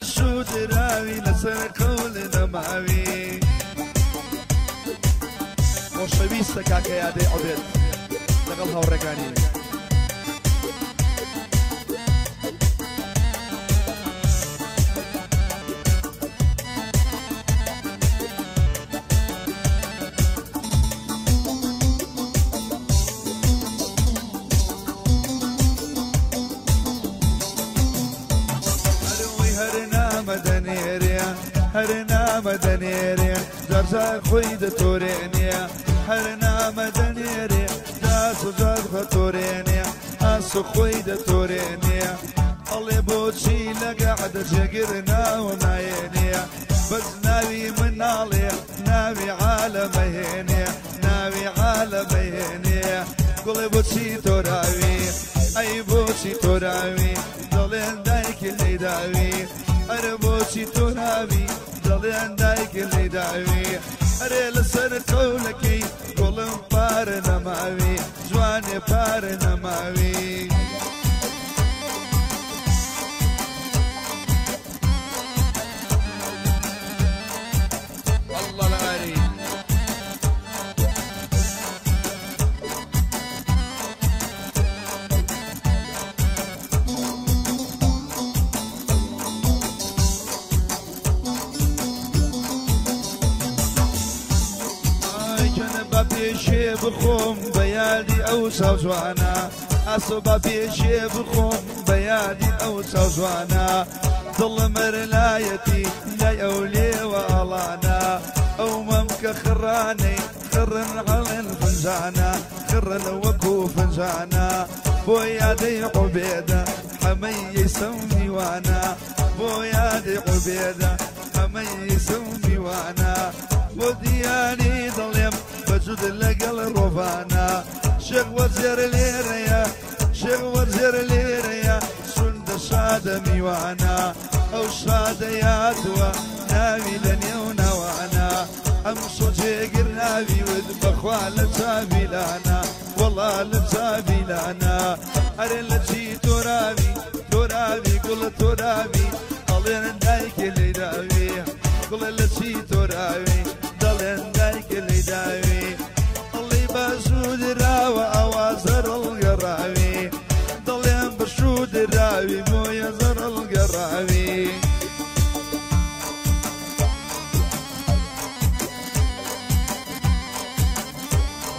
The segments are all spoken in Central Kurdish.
شو دراوي لسر قول نماوي وشويستك يا دي عبيد لقلها ورقاني هرنا مدنيري زرزا خويد تورينيا هرنا مدنيري جاس جاد خطورينيا اسو خويد تورينيا اللي بوشي لقعد شقرنا وناينيا بس ناوي من عليا ناوي عالم هينيا ناوي عالم هينيا قولي بوشي توراوي اي بوشي توراوي ضلين دايك اللي داوي أربوشي تنامي ضلي عندك اللي داوي أريل سر قولكي قولم بارنا ماوي جواني بارنا ماوي الله العالي بيشي بخوم بيادي أو سوزوانا أصبا بيشي بخوم بيادي أو سوزوانا ظل مرلايتي لا أولي وألانا أو ممك خراني خرن على الفنزانا خرن وكو فنزانا بويادي عبيدة حمي يسمي وانا بويادي عبيدة حمي يسمي وانا ودياني ظلم بجود لقل الرفانا شيخ وزير ليريا شيخ وزير ليريا سند شاد ميوانا او شاد يادوا ناوي لنيونا وانا امسو جيقر ناوي ودبخوا لتابي لنا والله لتابي لنا ارين لتشي ترابي ترابي قل ترابي قلين دايك اللي داوي قل لتشي ترابي ضلين دايك اللي داوي اللي بسود الراوي اوازر القراوي ضلين بسود الراوي مو يزر القراوي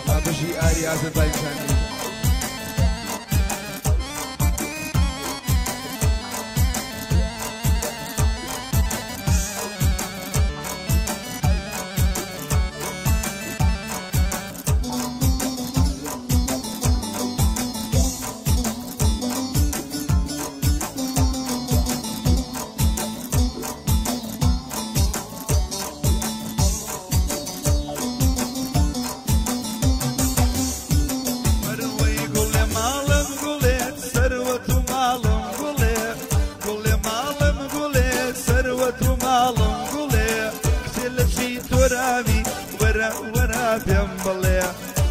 ما بشي آري أذربيجاني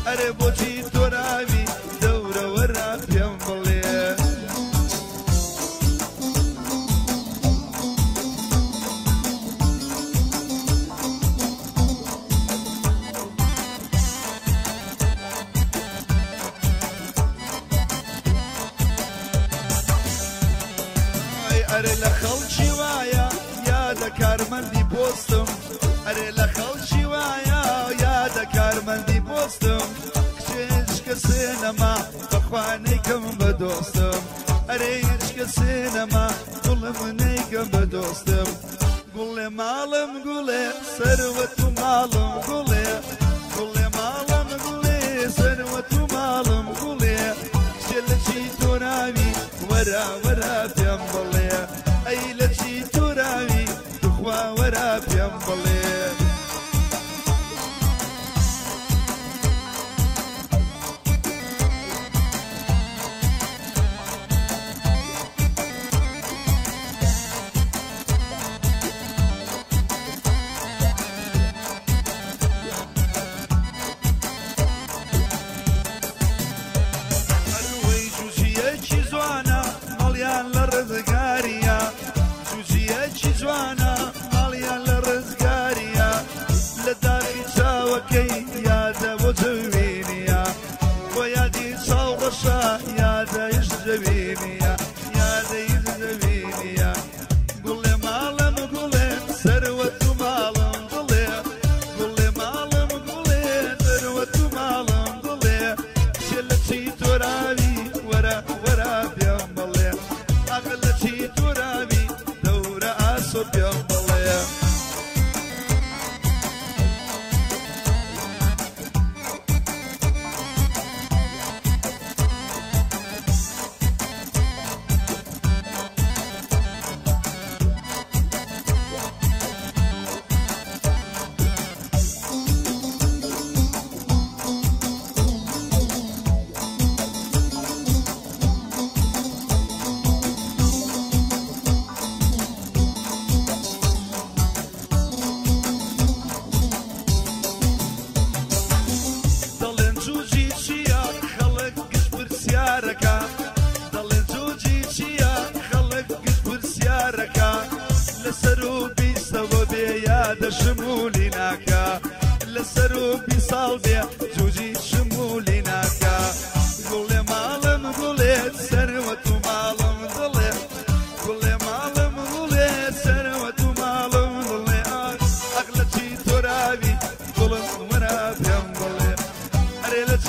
أربوشي ترابي دورة ورا بيمبلي أري لخل شوايا يا دكار مندي بوستم أري لخل شوايا يا دكار مندي بوستم السينما بخوانيكم بدوستم أريشك السينما كل منيكم بدوستم قولي مالم قولي ثروة مالم قولي قولي مالم قولي ثروة مالم قولي شلتشي ترابي ورا ورا بيمبلي أي لتشي ترابي تخوى ورا بيمبلي مليان للرزقارية جوجيتش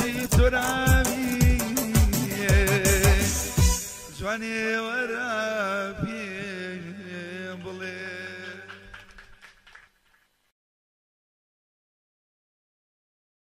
بەچی تۆراوی جوانێ وەرە